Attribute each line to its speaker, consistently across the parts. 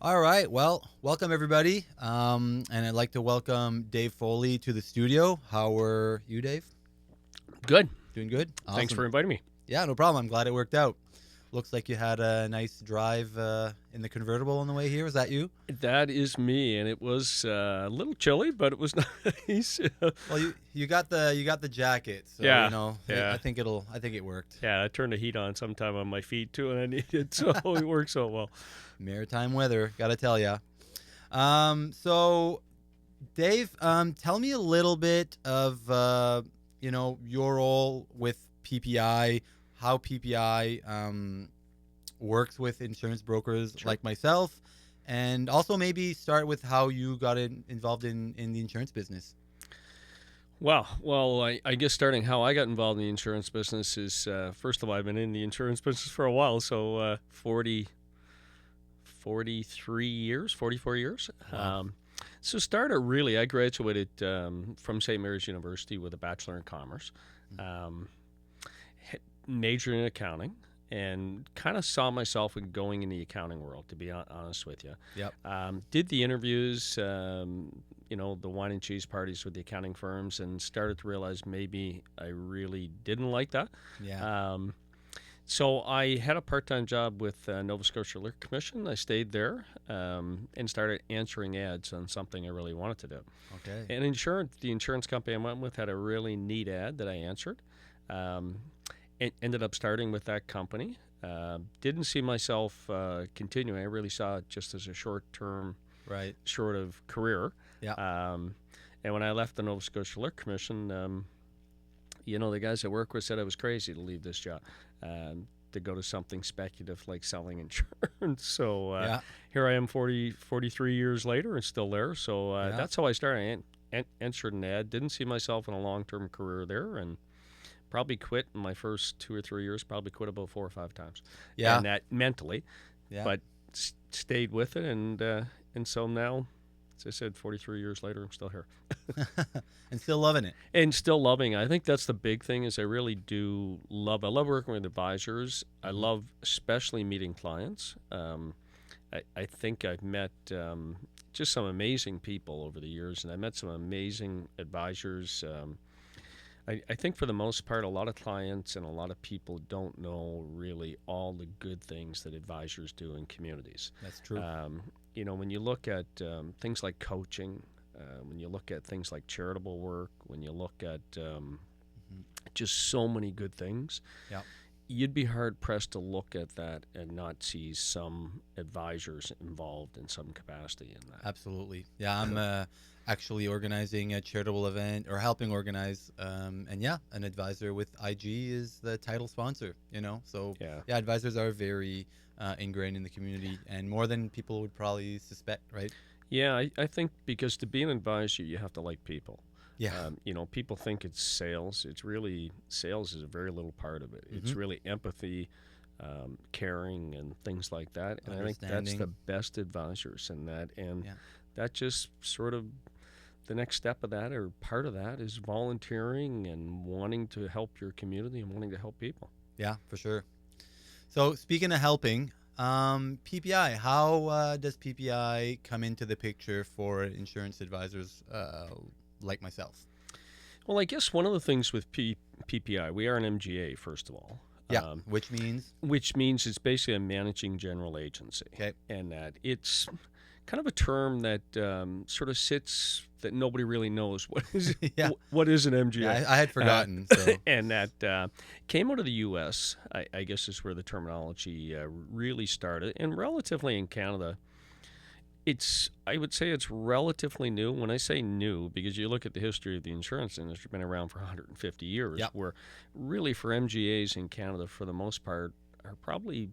Speaker 1: All right. Well, welcome everybody. And I'd like to welcome Dave Foley to the studio. How are you, Dave?
Speaker 2: Good.
Speaker 1: Doing good?
Speaker 2: Thanks
Speaker 1: Awesome.
Speaker 2: for inviting me.
Speaker 1: Yeah, no problem. I'm glad it worked out. Looks like you had a nice drive in the convertible on the way here. Was that you?
Speaker 2: That is me, and it was a little chilly, but it was nice.
Speaker 1: Well, you got the jacket, so
Speaker 2: yeah,
Speaker 1: I
Speaker 2: yeah,
Speaker 1: think it worked.
Speaker 2: yeah. I turned the heat on sometime on my feet too, and I needed so it worked so well.
Speaker 1: Maritime weather, gotta tell ya. So Dave, tell me a little bit of your role with PPI, how PPI works with insurance brokers
Speaker 2: Sure.
Speaker 1: like myself, and also maybe start with how you got involved in the insurance business.
Speaker 2: Well, I guess starting how I got involved in the insurance business is first of all, I've been in the insurance business for a while, so 43 years, 44 years.
Speaker 1: Wow.
Speaker 2: So started really, I graduated from St. Mary's University with a Bachelor in Commerce, um, majored in accounting, and kind of saw myself in going in the accounting world, to be honest with you.
Speaker 1: Yep.
Speaker 2: Did the interviews, the wine and cheese parties with the accounting firms, and started to realize maybe I really didn't like that.
Speaker 1: Yeah.
Speaker 2: Um, so I had a part-time job with Nova Scotia Liquor Commission. I stayed there and started answering ads on something I really wanted to do.
Speaker 1: Okay.
Speaker 2: And the insurance company I went with had a really neat ad that I answered. Um, Ended up starting with that company. Didn't see myself continuing. I really saw it just as a short-term
Speaker 1: Right.
Speaker 2: sort of career.
Speaker 1: Yeah.
Speaker 2: And when I left the Nova Scotia Liquor Commission, the guys I work with said I was crazy to leave this job to go to something speculative like selling insurance. So
Speaker 1: Yeah.
Speaker 2: here I am 43 years later and still there. So
Speaker 1: Yeah.
Speaker 2: that's how I started. I answered an ad. Didn't see myself in a long-term career there, and probably quit in my first 2 or 3 years. Probably quit about 4 or 5 times,
Speaker 1: Yeah.
Speaker 2: and that mentally,
Speaker 1: Yeah.
Speaker 2: but stayed with it, and so now, as I said, 43 years later, I'm still here
Speaker 1: And still loving it.
Speaker 2: and still loving it. I think that's the big thing is I really do love. I love working with advisors. I
Speaker 1: Hmm.
Speaker 2: love especially meeting clients. I think I've met just some amazing people over the years, and I met some amazing advisors. I think for the most part, a lot of clients and a lot of people don't know really all the good things that advisors do in communities.
Speaker 1: That's true.
Speaker 2: When you look at things like coaching, when you look at things like charitable work, when you look at
Speaker 1: Hmm.
Speaker 2: just so many good things,
Speaker 1: Yeah.
Speaker 2: you'd be hard pressed to look at that and not see some advisors involved in some capacity in that.
Speaker 1: Absolutely. Yeah, I'm actually organizing a charitable event or helping organize. And yeah, an advisor with IG is the title sponsor, So
Speaker 2: Yeah.
Speaker 1: yeah, advisors are very ingrained in the community and more than people would probably suspect, right?
Speaker 2: Yeah, I think because to be an advisor, you have to like people.
Speaker 1: Yeah.
Speaker 2: People think it's sales. It's really sales is a very little part of it.
Speaker 1: Hmm.
Speaker 2: It's really empathy, caring, and things like that. And I think that's
Speaker 1: Understanding.
Speaker 2: the best advisors in that. And
Speaker 1: Yeah.
Speaker 2: that just sort of the next step of that or part of that is volunteering and wanting to help your community and wanting to help people.
Speaker 1: Yeah, for sure. So speaking of helping, PPI, how does PPI come into the picture for insurance advisors like myself?
Speaker 2: Well, I guess one of the things with PPI, we are an MGA, first of all.
Speaker 1: Yeah, which means
Speaker 2: Which means it's basically a managing general agency.
Speaker 1: okay.
Speaker 2: And that it's kind of a term that sort of sits that nobody really knows
Speaker 1: Yeah.
Speaker 2: what is an MGA.
Speaker 1: Yeah, I had forgotten. So
Speaker 2: And that came out of the U.S. I guess is where the terminology really started, and relatively in Canada. I would say it's relatively new. When I say new, because you look at the history of the insurance industry, been around for 150 years,
Speaker 1: Yep.
Speaker 2: where really for MGAs in Canada, for the most part, are probably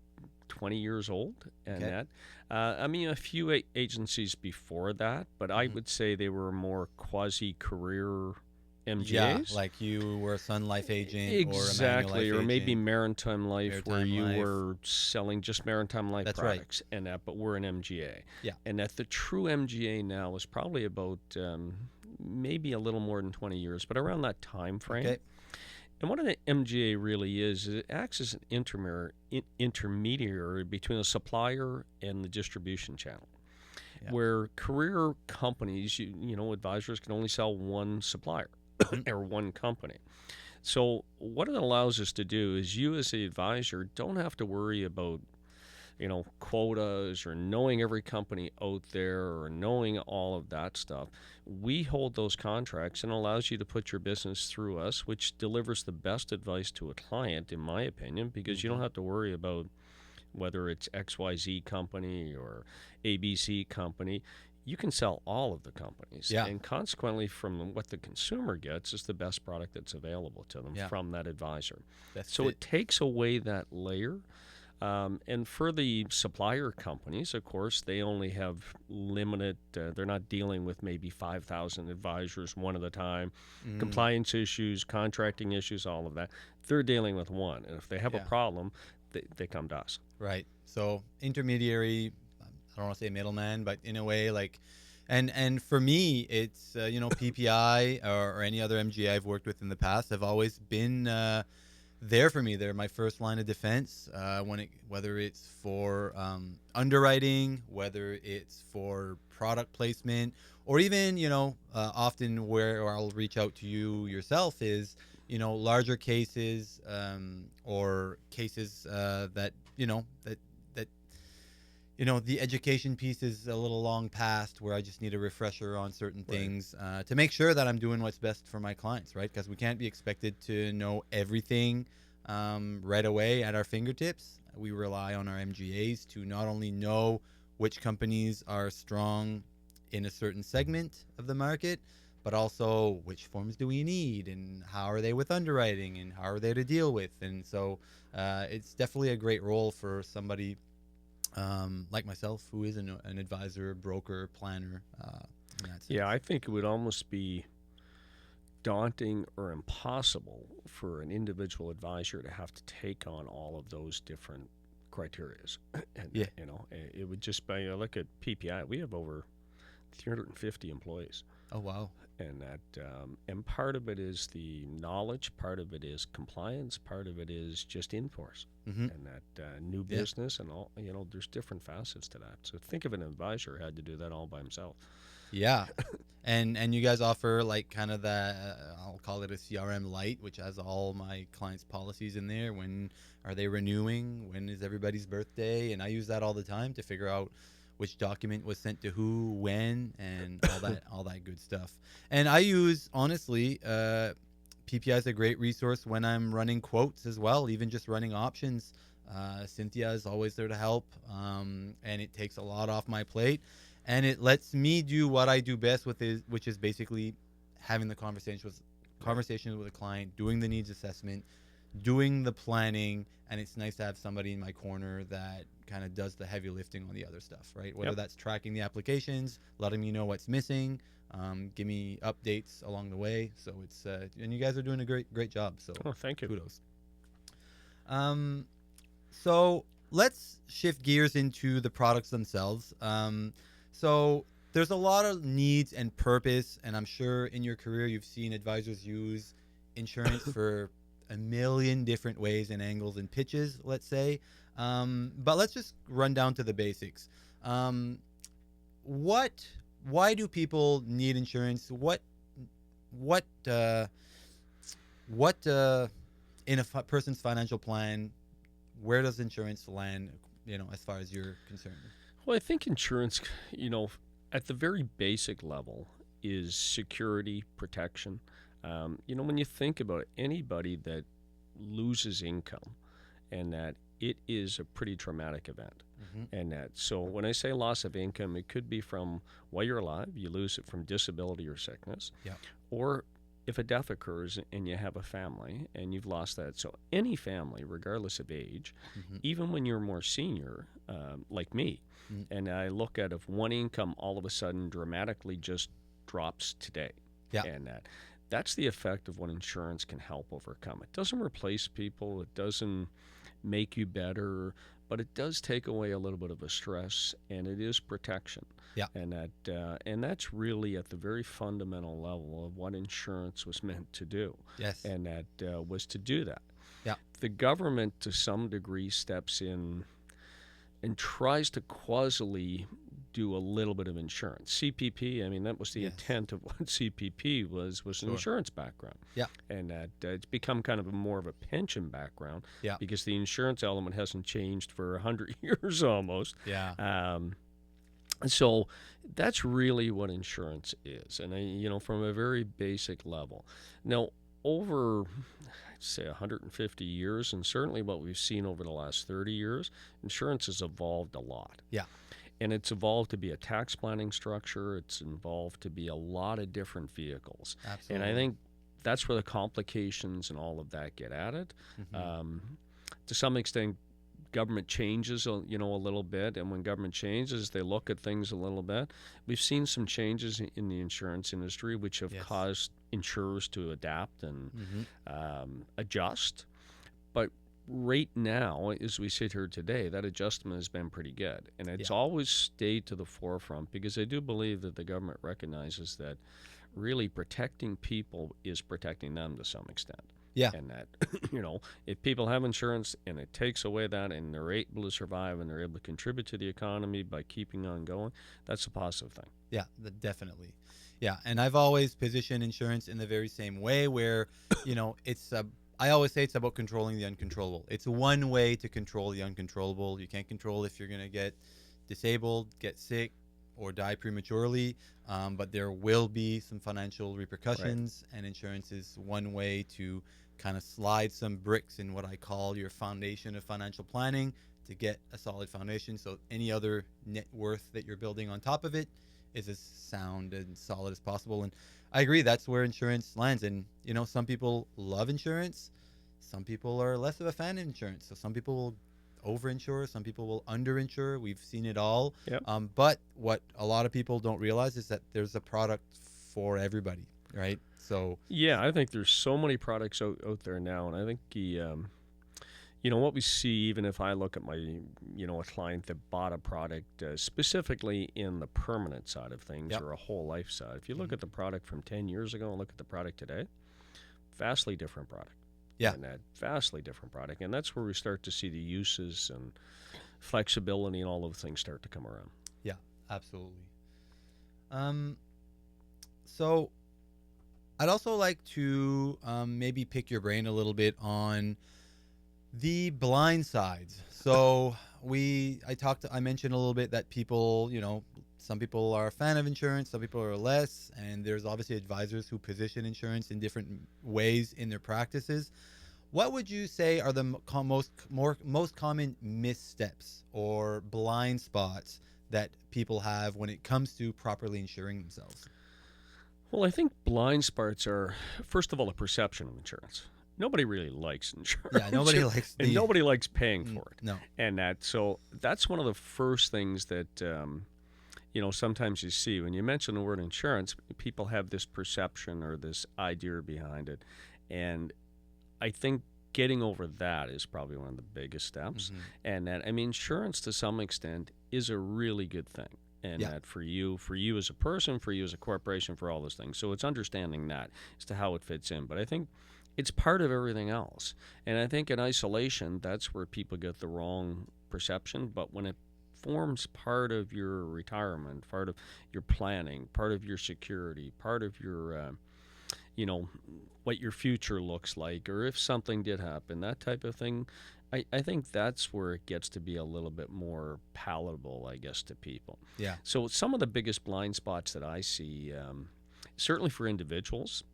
Speaker 2: 20 years old. And
Speaker 1: okay.
Speaker 2: that, a few agencies before that, but I
Speaker 1: Mhm.
Speaker 2: would say they were more quasi-career
Speaker 1: Yeah,
Speaker 2: MGAs.
Speaker 1: like you were a Sun Life agent or a
Speaker 2: Exactly,
Speaker 1: Manulife
Speaker 2: or maybe
Speaker 1: agent,
Speaker 2: Maritime Life, where
Speaker 1: Maritime
Speaker 2: you
Speaker 1: Life.
Speaker 2: were selling just Maritime Life
Speaker 1: That's right.
Speaker 2: products, and that. But we're an MGA,
Speaker 1: Yeah.
Speaker 2: and that the true MGA now is probably about maybe a little more than 20 years, but around that time frame.
Speaker 1: Okay.
Speaker 2: And what an MGA really is it acts as an intermediary between the supplier and the distribution channel.
Speaker 1: Yeah.
Speaker 2: Where career companies, advisors can only sell one supplier
Speaker 1: Mhm.
Speaker 2: or one company. So what it allows us to do is you as the advisor don't have to worry about quotas or knowing every company out there or knowing all of that stuff. We hold those contracts and allows you to put your business through us, which delivers the best advice to a client, in my opinion, because you don't
Speaker 1: Mhm.
Speaker 2: have to worry about whether it's XYZ company or ABC company. You can sell all of the companies,
Speaker 1: Yeah.
Speaker 2: and consequently, from what the consumer gets, is the best product that's available to them
Speaker 1: Yeah.
Speaker 2: from that advisor.
Speaker 1: Best
Speaker 2: So
Speaker 1: fit.
Speaker 2: it takes away that layer. And for the supplier companies, of course, they only have limited, they're not dealing with maybe 5,000 advisors one at a time,
Speaker 1: Mm.
Speaker 2: compliance issues, contracting issues, all of that. They're dealing with one. And if they have a
Speaker 1: Yeah.
Speaker 2: problem, they come to us.
Speaker 1: Right. So intermediary, I don't want to say middleman, but in a way, like, and for me, it's PPI or any other MGA I've worked with in the past have always been there for me. They're my first line of defense whether it's for underwriting, whether it's for product placement, or even often where I'll reach out to you yourself is larger cases or cases that that the education piece is a little long past where I just need a refresher on certain
Speaker 2: Right.
Speaker 1: things to make sure that I'm doing what's best for my clients, right? Because we can't be expected to know everything right away at our fingertips. We rely on our MGAs to not only know which companies are strong in a certain segment of the market, but also which forms do we need and how are they with underwriting and how are they to deal with. And so it's definitely a great role for somebody like myself, who is an advisor, broker, planner in that sense.
Speaker 2: Yeah, I think it would almost be daunting or impossible for an individual advisor to have to take on all of those different criterias. And,
Speaker 1: Yeah.
Speaker 2: it would just be, look at PPI. We have over 350 employees.
Speaker 1: Oh wow.
Speaker 2: And part of it is the knowledge, part of it is compliance, part of it is just in force,
Speaker 1: Mm-hmm.
Speaker 2: and that new
Speaker 1: Yeah.
Speaker 2: business and all. There's different facets to that. So think of an advisor who had to do that all by himself.
Speaker 1: Yeah. And you guys offer like kind of the I'll call it a CRM light, which has all my clients' policies in there. When are they renewing? When is everybody's birthday? And I use that all the time to figure out which document was sent to who, when, and all that good stuff. And I use honestly, PPI is a great resource when I'm running quotes as well, even just running options. Cynthia is always there to help, and it takes a lot off my plate, and it lets me do what I do best which is basically having the
Speaker 2: Right.
Speaker 1: conversations with a client, doing the needs assessment, doing the planning, and it's nice to have somebody in my corner that kind of does the heavy lifting on the other stuff, right? Whether
Speaker 2: Yep.
Speaker 1: that's tracking the applications, letting me know what's missing, give me updates along the way. So it's and you guys are doing a great job. So
Speaker 2: Oh, thank you.
Speaker 1: kudos. Um, so let's shift gears into the products themselves. So there's a lot of needs and purpose, and I'm sure in your career you've seen advisors use insurance for a million different ways and angles and pitches, let's say. But let's just run down to the basics. Um, what? Why do people need insurance? What? What? In a person's financial plan, where does insurance land? As far as you're concerned.
Speaker 2: Well, I think insurance, at the very basic level, is security, protection. When you think about it, anybody that loses income, and that it is a pretty traumatic event.
Speaker 1: Mm-hmm.
Speaker 2: And that, so when I say loss of income, it could be from while you're alive, you lose it from disability or sickness,
Speaker 1: Yeah.
Speaker 2: or if a death occurs and you have a family and you've lost that. So any family, regardless of age,
Speaker 1: Mm-hmm.
Speaker 2: even when you're more senior, like me,
Speaker 1: Mm-hmm.
Speaker 2: and I look at if one income all of a sudden dramatically just drops today,
Speaker 1: Yeah.
Speaker 2: and that's the effect of what insurance can help overcome. It doesn't replace people. It doesn't make you better, but it does take away a little bit of a stress, and it is protection.
Speaker 1: Yeah.
Speaker 2: And that's really at the very fundamental level of what insurance was meant to do.
Speaker 1: Yes.
Speaker 2: And that was to do that.
Speaker 1: Yeah.
Speaker 2: The government, to some degree, steps in and tries to causally do a little bit of insurance. CPP, I mean, that was the
Speaker 1: Yes.
Speaker 2: intent of what CPP was an
Speaker 1: Sure.
Speaker 2: insurance background.
Speaker 1: Yeah.
Speaker 2: And that it's become kind of more of a pension background,
Speaker 1: Yeah.
Speaker 2: because the insurance element hasn't changed for 100 years almost.
Speaker 1: Yeah.
Speaker 2: So that's really what insurance is. And, from a very basic level. Now, over, say, 150 years, and certainly what we've seen over the last 30 years, insurance has evolved a lot.
Speaker 1: Yeah.
Speaker 2: And it's evolved to be a tax planning structure. It's evolved to be a lot of different vehicles.
Speaker 1: Absolutely.
Speaker 2: And I think that's where the complications and all of that get added.
Speaker 1: Mhm.
Speaker 2: To some extent, government changes, a little bit. And when government changes, they look at things a little bit. We've seen some changes in the insurance industry, which have
Speaker 1: Yes.
Speaker 2: caused insurers to adapt and
Speaker 1: Mhm.
Speaker 2: adjust. But right now, as we sit here today, that adjustment has been pretty good. And it's
Speaker 1: Yeah.
Speaker 2: always stayed to the forefront, because I do believe that the government recognizes that really protecting people is protecting them to some extent.
Speaker 1: Yeah.
Speaker 2: And that, if people have insurance and it takes away that and they're able to survive and they're able to contribute to the economy by keeping on going, that's a positive thing.
Speaker 1: Yeah, definitely. Yeah, and I've always positioned insurance in the very same way where, I always say it's about controlling the uncontrollable. It's one way to control the uncontrollable. You can't control if you're going to get disabled, get sick, or die prematurely, but there will be some financial repercussions, and insurance is one way to kind of slide some bricks in what I call your foundation of financial planning to get a solid foundation, so any other net worth that you're building on top of it is as sound and solid as possible. And I agree, that's where insurance lands. And some people love insurance, some people are less of a fan of insurance, so some people will overinsure, some people will underinsure. We've seen it all.
Speaker 2: Yep.
Speaker 1: But what a lot of people don't realize is that there's a product for everybody, right? So
Speaker 2: Yeah, I think there's so many products out there now, and I think what we see, even if I look at my, a client that bought a product specifically in the permanent side of things,
Speaker 1: Yep.
Speaker 2: or a whole life side. If you look
Speaker 1: Mhm.
Speaker 2: at the product from 10 years ago and look at the product today, vastly different product.
Speaker 1: Yeah.
Speaker 2: And that vastly different product. And that's where we start to see the uses and flexibility and all those things start to come around.
Speaker 1: Yeah, absolutely. So I'd also like to maybe pick your brain a little bit on the blind sides. So I mentioned a little bit that people, some people are a fan of insurance, some people are less, and there's obviously advisors who position insurance in different ways in their practices. What would you say are the most common missteps or blind spots that people have when it comes to properly insuring themselves?
Speaker 2: Well, I think blind spots are, first of all, a perception of insurance. Nobody really likes insurance.
Speaker 1: Yeah, nobody likes
Speaker 2: and nobody likes paying for it.
Speaker 1: No.
Speaker 2: And that's one of the first things that sometimes you see when you mention the word insurance. People have this perception or this idea behind it, and I think getting over that is probably one of the biggest steps.
Speaker 1: Mhm.
Speaker 2: And insurance to some extent is a really good thing. And
Speaker 1: Yeah.
Speaker 2: that for you as a person, for you as a corporation, for all those things. So it's understanding that as to how it fits in. But I think it's part of everything else. And I think in isolation, that's where people get the wrong perception. But when it forms part of your retirement, part of your planning, part of your security, part of your, what your future looks like, or if something did happen, that type of thing, I think that's where it gets to be a little bit more palatable, I guess, to people.
Speaker 1: Yeah.
Speaker 2: So some of the biggest blind spots that I see, certainly for individuals,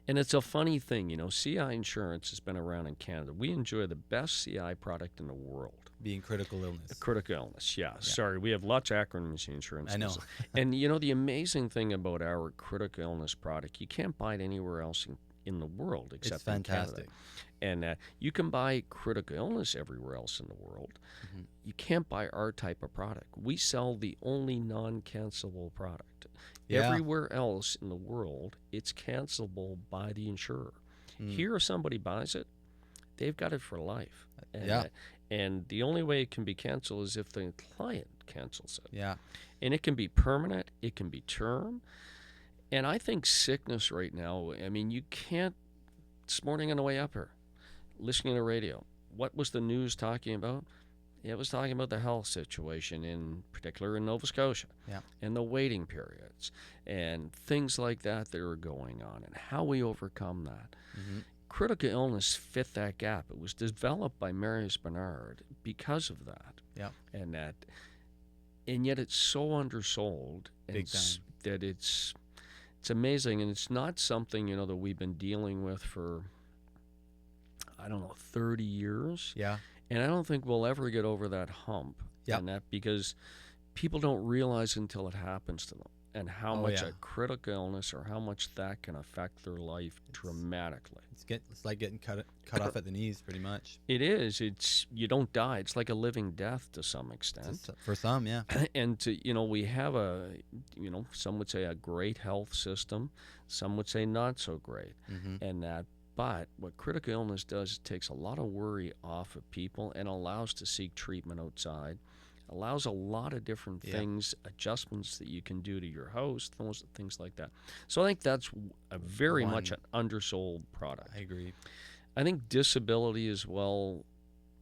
Speaker 2: and it's a funny thing, CI insurance has been around in Canada. We enjoy the best CI product in the world.
Speaker 1: Being critical illness.
Speaker 2: Critical illness, yeah. Sorry, we have lots of acronyms in insurance.
Speaker 1: I know.
Speaker 2: And the amazing thing about our critical illness product, you can't buy it anywhere else in the world except
Speaker 1: It's fantastic.
Speaker 2: in Canada. And you can buy critical illness everywhere else in the world.
Speaker 1: Mhm.
Speaker 2: You can't buy our type of product. We sell the only non-cancelable product.
Speaker 1: Yeah.
Speaker 2: Everywhere else in the world, it's cancelable by the insurer.
Speaker 1: Mm.
Speaker 2: Here, if somebody buys it, they've got it for life.
Speaker 1: Yeah.
Speaker 2: And the only way it can be canceled is if the client cancels it.
Speaker 1: Yeah.
Speaker 2: And it can be permanent, it can be term. And I think sickness right now, I mean, you can't, this morning on the way up here, listening to radio, what was the news talking about? It was talking about the health situation, in particular in Nova Scotia,
Speaker 1: Yeah.
Speaker 2: and the waiting periods, and things like that are going on, and how we overcome that.
Speaker 1: Mm-hmm.
Speaker 2: Critical illness fit that gap. It was developed by Marius Bernard because of that.
Speaker 1: Yeah.
Speaker 2: And yet it's so undersold, and
Speaker 1: Big time.
Speaker 2: that it's amazing, and it's not something that we've been dealing with for, I don't know, 30 years.
Speaker 1: Yeah.
Speaker 2: And I don't think we'll ever get over that hump.
Speaker 1: Yep.
Speaker 2: And that because people don't realize until it happens to them, and how much a critical illness or how much that can affect their life dramatically.
Speaker 1: It's like getting cut off at the knees, pretty much.
Speaker 2: It is. You don't die. It's like a living death to some extent.
Speaker 1: For some, yeah.
Speaker 2: And we have some would say a great health system, some would say not so great, and that. But what critical illness does, it takes a lot of worry off of people and allows to seek treatment outside, allows a lot of different things, adjustments that you can do to your house, things like that. So I think that's a very much an undersold product.
Speaker 1: I agree.
Speaker 2: I think disability as well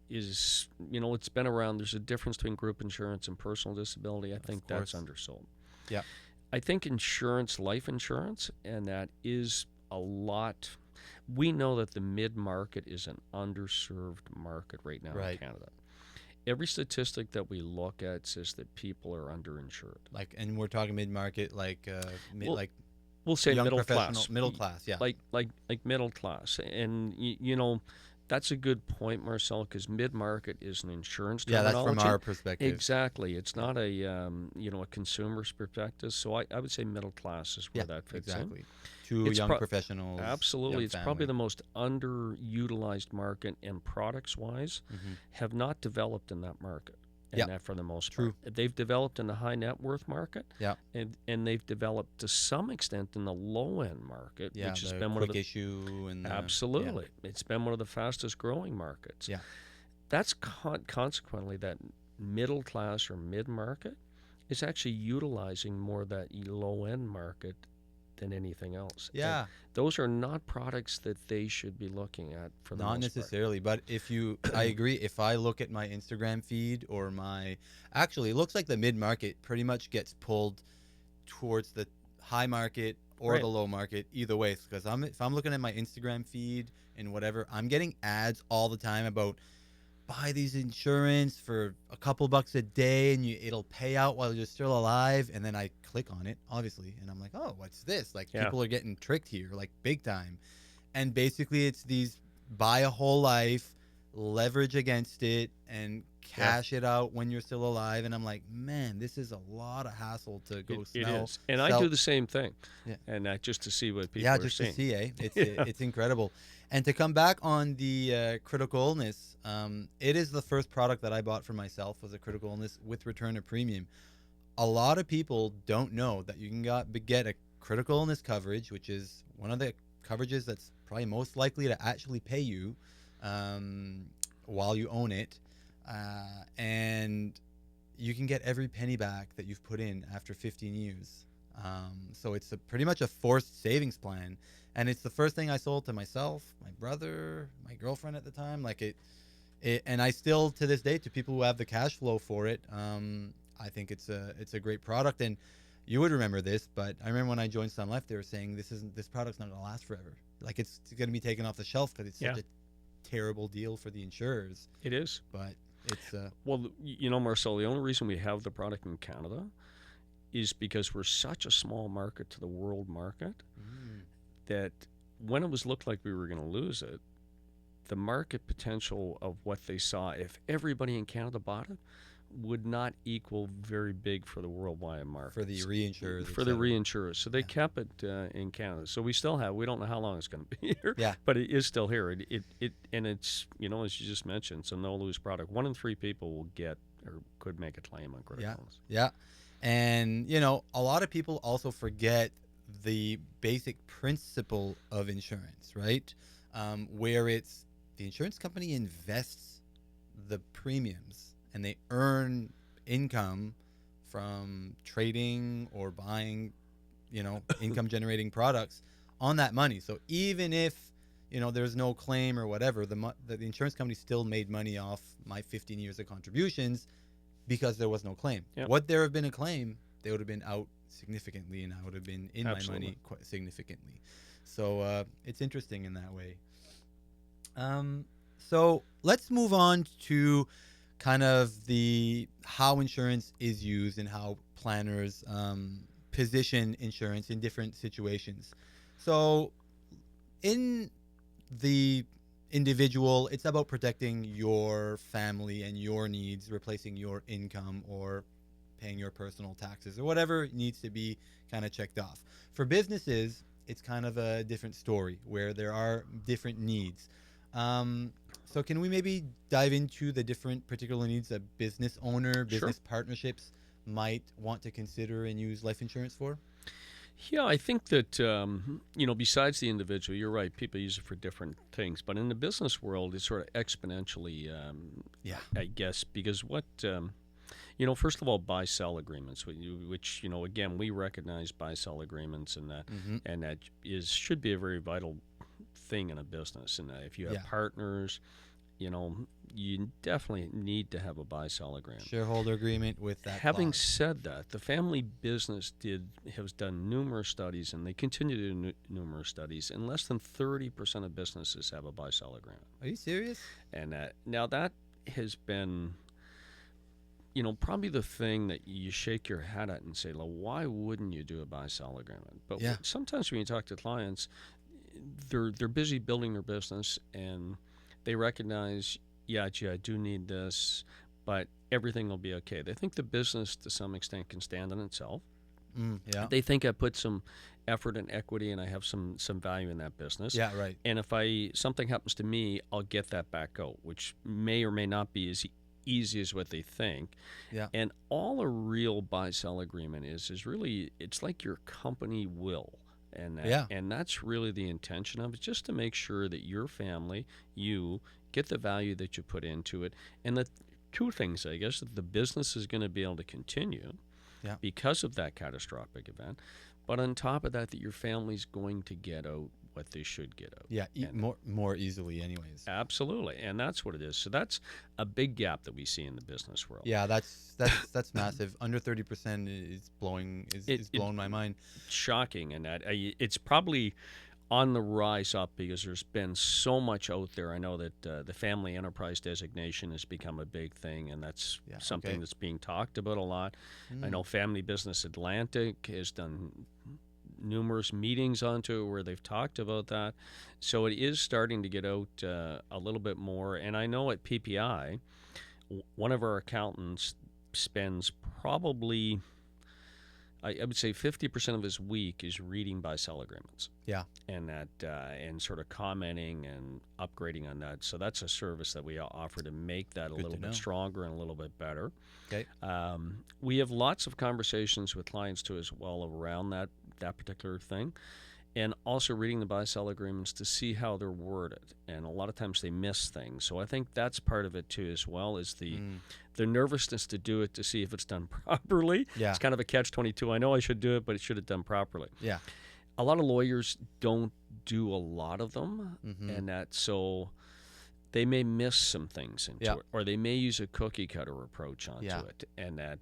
Speaker 2: is, it's been around. There's a difference between group insurance and personal disability. I think that's undersold.
Speaker 1: Yeah.
Speaker 2: I think insurance, life insurance, and that is a lot. We know that the mid-market is an underserved market right now in Canada. Every statistic that we look at says that people are underinsured.
Speaker 1: And we're talking mid-market,
Speaker 2: we'll say
Speaker 1: young
Speaker 2: middle class.
Speaker 1: Middle class, yeah.
Speaker 2: Like middle class. And, that's a good point, Marcel, because mid-market is an insurance terminology.
Speaker 1: Yeah, that's from our perspective.
Speaker 2: Exactly. It's not a consumer's perspective. So I would say middle class is where that fits in.
Speaker 1: Two young professionals.
Speaker 2: Absolutely. It's probably the most underutilized market, and products-wise have not developed in that market. And that for the most part. They've developed in the high net worth market.
Speaker 1: Yeah.
Speaker 2: And they've developed to some extent in the low end market, which has been one of the
Speaker 1: issue and
Speaker 2: absolutely. It's been one of the fastest growing markets.
Speaker 1: Yeah.
Speaker 2: That's consequently that middle class or mid market is actually utilizing more that low end market than anything else.
Speaker 1: Yeah.
Speaker 2: And those are not products that they should be looking at for the most part.
Speaker 1: Not necessarily, but I agree. If I look at my Instagram feed or actually, it looks like the mid-market pretty much gets pulled towards the high market or the low market, either way. Because if I'm looking at my Instagram feed and whatever, I'm getting ads all the time about buy these insurance for a couple bucks a day and it'll pay out while you're still alive. And then I click on it, obviously, and I'm like, oh, what's this? People are getting tricked here, big time. And basically it's these buy a whole life, leverage against it, and cash it out when you're still alive. And I'm like, man, this is a lot of hassle to go smell.
Speaker 2: It is. And I do the same thing. Yeah. And just to see what people are seeing.
Speaker 1: Yeah, just to see, It's incredible. And to come back on the critical illness, it is the first product that I bought for myself was a critical illness with return of premium. A lot of people don't know that you can get a critical illness coverage, which is one of the coverages that's probably most likely to actually pay you while you own it. And you can get every penny back that you've put in after 15 years. So it's pretty much a forced savings plan. And it's the first thing I sold to myself, my brother, my girlfriend at the time. And I still, to this day, to people who have the cash flow for it, I think it's a great product. And you would remember this, but I remember when I joined Sun Life, they were saying this product's not going to last forever. It's going to be taken off the shelf because it's such a terrible deal for the insurers.
Speaker 2: It is.
Speaker 1: But it's
Speaker 2: well, Marcel, the only reason we have the product in Canada is because we're such a small market to the world market that when it looked like we were going to lose it, the market potential of what they saw, if everybody in Canada bought it, would not equal very big for the worldwide market.
Speaker 1: For the reinsurers.
Speaker 2: For the reinsurers. So they kept it in Canada. So we don't know how long it's going to be here. Yeah. But it is still here. And it's, as you just mentioned, it's a no-lose product. 1 in 3 people will get or could make a claim on critical illness.
Speaker 1: Yeah. And, a lot of people also forget the basic principle of insurance, right? Where it's the insurance company invests the premiums and they earn income from trading or buying, income generating products on that money. So even if, there's no claim or whatever, the insurance company still made money off my 15 years of contributions because there was no claim.
Speaker 2: Yep.
Speaker 1: Would there have been a claim, they would have been out significantly, and I would have been in
Speaker 2: Absolutely.
Speaker 1: my money quite significantly. So it's interesting in that way. So let's move on to kind of how insurance is used and how planners position insurance in different situations. So in the individual, it's about protecting your family and your needs, replacing your income or paying your personal taxes or whatever needs to be kind of checked off. For businesses, it's kind of a different story where there are different needs. So can we maybe dive into the different particular needs a business owner, business partnerships might want to consider and use life insurance for?
Speaker 2: Yeah, I think that, besides the individual, you're right, people use it for different things. But in the business world, it's sort of exponentially, I guess, because first of all, buy-sell agreements, which, again, we recognize buy-sell agreements, and that should be a very vital thing in a business. And if you have partners, you definitely need to have a buy-sell agreement.
Speaker 1: Shareholder agreement with that.
Speaker 2: Having said that, the family business has done numerous studies, and they continue to do numerous studies, and less than 30% of businesses have a buy-sell agreement.
Speaker 1: Are you serious?
Speaker 2: And now that has been, probably the thing that you shake your head at and say, well, why wouldn't you do a buy-sell agreement? But sometimes when you talk to clients, they're busy building their business, and they recognize, I do need this, but everything will be okay. They think the business, to some extent, can stand on itself. They think I put some effort and equity, and I have some value in that business.
Speaker 1: Yeah, right.
Speaker 2: And if something happens to me, I'll get that back out, which may or may not be as easy as what they think.
Speaker 1: Yeah.
Speaker 2: And all a real buy-sell agreement is really, it's like your company will. And that's really the intention of it, just to make sure that your family, you get the value that you put into it. And the two things, I guess, that the business is going to be able to continue because of that catastrophic event. But on top of that your family's going to get out what they should get out.
Speaker 1: Yeah, more easily anyways.
Speaker 2: Absolutely. And that's what it is. So that's a big gap that we see in the business world.
Speaker 1: Yeah, that's massive. Under 30% is blowing my mind.
Speaker 2: Shocking. And that it's probably on the rise up because there's been so much out there. I know that the family enterprise designation has become a big thing, and that's something that's being talked about a lot. I know Family Business Atlantic has done numerous meetings onto it where they've talked about that. So it is starting to get out a little bit more. And I know at PPI, one of our accountants spends probably, I would say 50% of his week is reading buy-sell agreements.
Speaker 1: Yeah.
Speaker 2: And and sort of commenting and upgrading on that. So that's a service that we offer to make that a little bit stronger and a little bit better.
Speaker 1: Okay.
Speaker 2: We have lots of conversations with clients too as well around that particular thing, and also reading the buy-sell agreements to see how they're worded. And a lot of times they miss things. So I think that's part of it too as well, is the nervousness to do it, to see if it's done properly.
Speaker 1: Yeah.
Speaker 2: It's kind of a catch-22. I know I should do it, but it should have done properly.
Speaker 1: Yeah.
Speaker 2: A lot of lawyers don't do a lot of them, and so they may miss some things into it, or they may use a cookie-cutter approach onto it. And that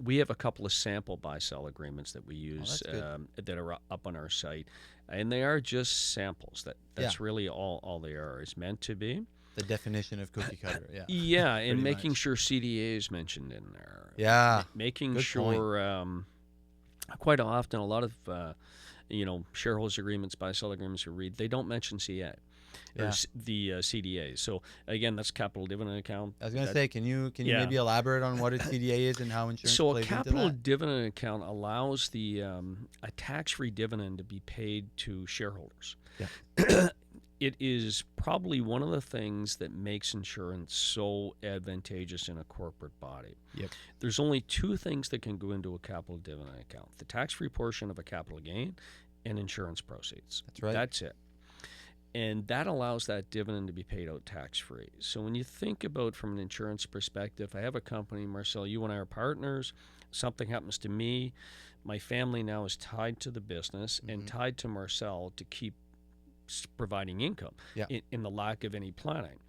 Speaker 2: we have a couple of sample buy-sell agreements that we use that are up on our site, and they are just samples. That's really all they are. Is meant to be.
Speaker 1: The definition of cookie-cutter,
Speaker 2: and making sure CDA is mentioned in there.
Speaker 1: Yeah.
Speaker 2: Making
Speaker 1: Good
Speaker 2: sure, quite often, a lot of shareholders agreements, buy-sell agreements you read, they don't mention CA. Or the CDA. So again, that's capital dividend account.
Speaker 1: I was going to say, can you maybe elaborate on what a CDA is and how insurance plays into that?
Speaker 2: So a capital dividend account allows a tax-free dividend to be paid to shareholders.
Speaker 1: Yeah.
Speaker 2: It is probably one of the things that makes insurance so advantageous in a corporate body.
Speaker 1: Yep.
Speaker 2: There's only two things that can go into a capital dividend account: the tax-free portion of a capital gain and insurance proceeds.
Speaker 1: That's right.
Speaker 2: That's it. And that allows that dividend to be paid out tax-free. So when you think about from an insurance perspective, I have a company, Marcel, you and I are partners. Something happens to me, my family now is tied to the business and tied to Marcel to keep providing income
Speaker 1: Yeah.
Speaker 2: in the lack of any planning.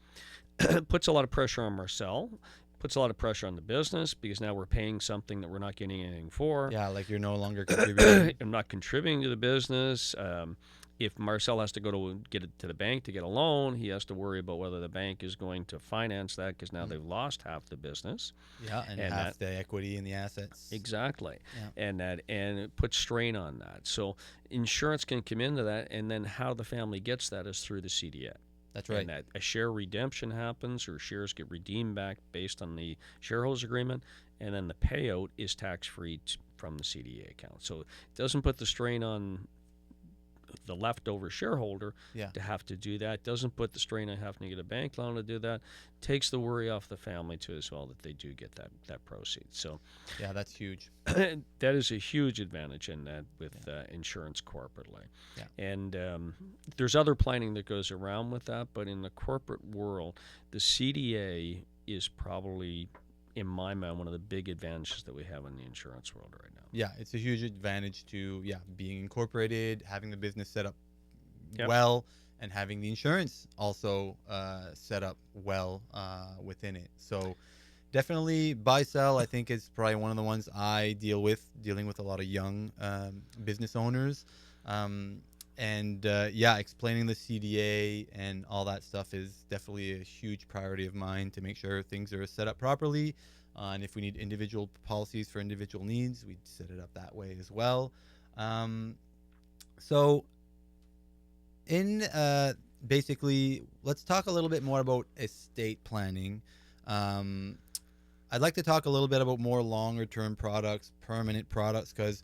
Speaker 2: Puts a lot of pressure on Marcel, puts a lot of pressure on the business because now we're paying something that we're not getting anything for.
Speaker 1: Yeah, like you're no longer contributing.
Speaker 2: I'm not contributing to the business. If Marcel has to go to get it to the bank to get a loan, he has to worry about whether the bank is going to finance that because now they've lost half the business.
Speaker 1: Yeah, and half the equity in the assets.
Speaker 2: Exactly.
Speaker 1: Yeah.
Speaker 2: And it puts strain on that. So insurance can come into that, and then how the family gets that is through the CDA.
Speaker 1: That's right.
Speaker 2: And that a share redemption happens, or shares get redeemed back based on the shareholders agreement, and then the payout is tax-free from the CDA account. So it doesn't put the strain on the leftover shareholder to have to do that. Doesn't put the strain on having to get a bank loan to do that. Takes the worry off the family too as well that they do get that proceed. So
Speaker 1: yeah, that's huge.
Speaker 2: that is a huge advantage in that with insurance corporately.
Speaker 1: Yeah.
Speaker 2: And there's other planning that goes around with that, but in the corporate world, the CDA is probably, in my mind, one of the big advantages that we have in the insurance world right now.
Speaker 1: Yeah, it's a huge advantage to being incorporated, having the business set up
Speaker 2: Yep.
Speaker 1: well, and having the insurance also set up well within it. So definitely buy sell, I think, is probably one of the ones I dealing with a lot of young business owners. Explaining the CDA and all that stuff is definitely a huge priority of mine to make sure things are set up properly. And if we need individual policies for individual needs, we set it up that way as well. So in basically, let's talk a little bit more about estate planning. I'd like to talk a little bit about more longer term products, permanent products, because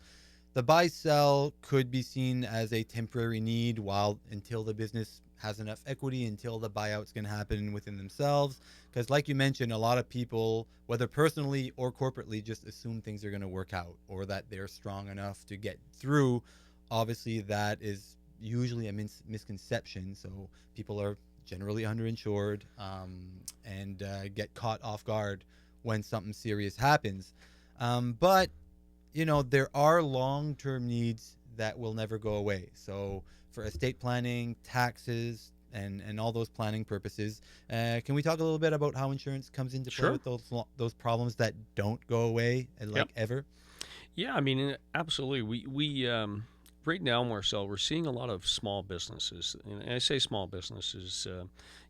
Speaker 1: the buy sell could be seen as a temporary need until the business has enough equity, until the buyout's going to happen within themselves. Because like you mentioned, a lot of people, whether personally or corporately, just assume things are going to work out or that they're strong enough to get through. Obviously, that is usually a misconception. So people are generally underinsured and get caught off guard when something serious happens. But there are long-term needs that will never go away. So for estate planning, taxes, and all those planning purposes, can we talk a little bit about how insurance comes into play with those problems that don't go away ever?
Speaker 2: Yeah, I mean, absolutely. We right now, Marcel, we're seeing a lot of small businesses, and I say small businesses.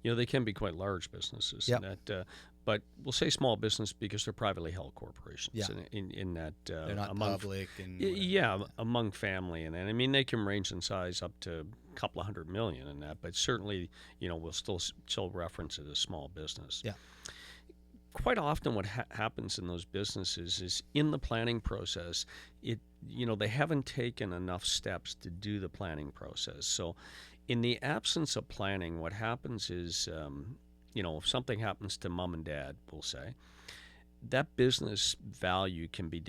Speaker 2: They can be quite large businesses.
Speaker 1: Yep.
Speaker 2: But we'll say small business because they're privately held corporations.
Speaker 1: Yeah.
Speaker 2: In that
Speaker 1: they're not public and
Speaker 2: among family, and I mean they can range in size up to a couple of $100 million in that, but certainly we'll still reference it as small business.
Speaker 1: Yeah.
Speaker 2: Quite often, what happens in those businesses is in the planning process, they haven't taken enough steps to do the planning process. So, in the absence of planning, what happens is if something happens to mom and dad, we'll say, that business value can be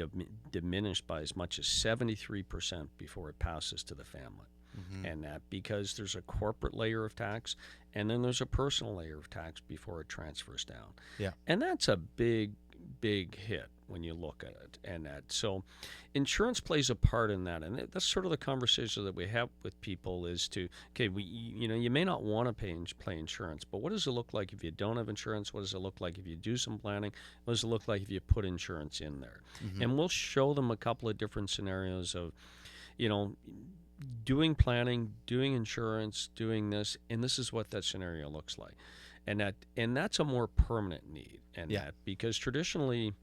Speaker 2: diminished by as much as 73% before it passes to the family. Mm-hmm. And that because there's a corporate layer of tax and then there's a personal layer of tax before it transfers down.
Speaker 1: Yeah.
Speaker 2: And that's a big hit when you look at it. And that so insurance plays a part in that. And that's sort of the conversation that we have with people is you may not want to play insurance, but what does it look like if you don't have insurance? What does it look like if you do some planning? What does it look like if you put insurance in there? Mm-hmm. And we'll show them a couple of different scenarios of, doing planning, doing insurance, doing this, and this is what that scenario looks like. And that's a more permanent need. And that because traditionally,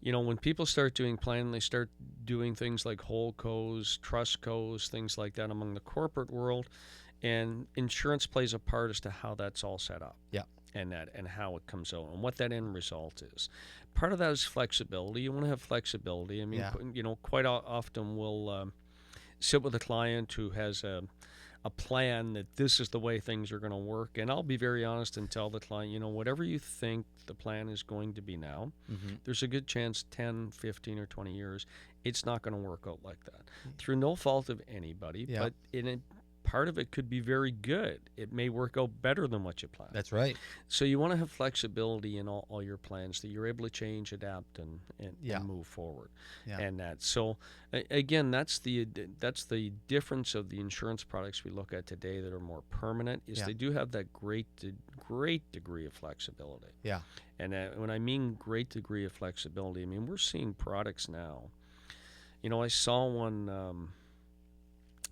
Speaker 2: when people start doing planning, they start doing things like holdcos, trustcos, things like that among the corporate world, and insurance plays a part as to how that's all set up.
Speaker 1: Yeah.
Speaker 2: And how it comes out and what that end result is. Part of that is flexibility. You want to have flexibility. I mean, quite often we'll sit with a client who has a plan that this is the way things are going to work, and I'll be very honest and tell the client, whatever you think the plan is going to be now, mm-hmm. there's a good chance 10, 15, or 20 years it's not going to work out like that through no fault of anybody, but part of it could be very good. It may work out better than what you planned.
Speaker 1: That's right.
Speaker 2: So you want to have flexibility in all your plans, that you're able to change, adapt, and move forward.
Speaker 1: Yeah.
Speaker 2: And that. So again, that's the difference of the insurance products we look at today that are more permanent, is they do have that great degree of flexibility.
Speaker 1: Yeah.
Speaker 2: And when I mean great degree of flexibility, I mean we're seeing products now. I saw one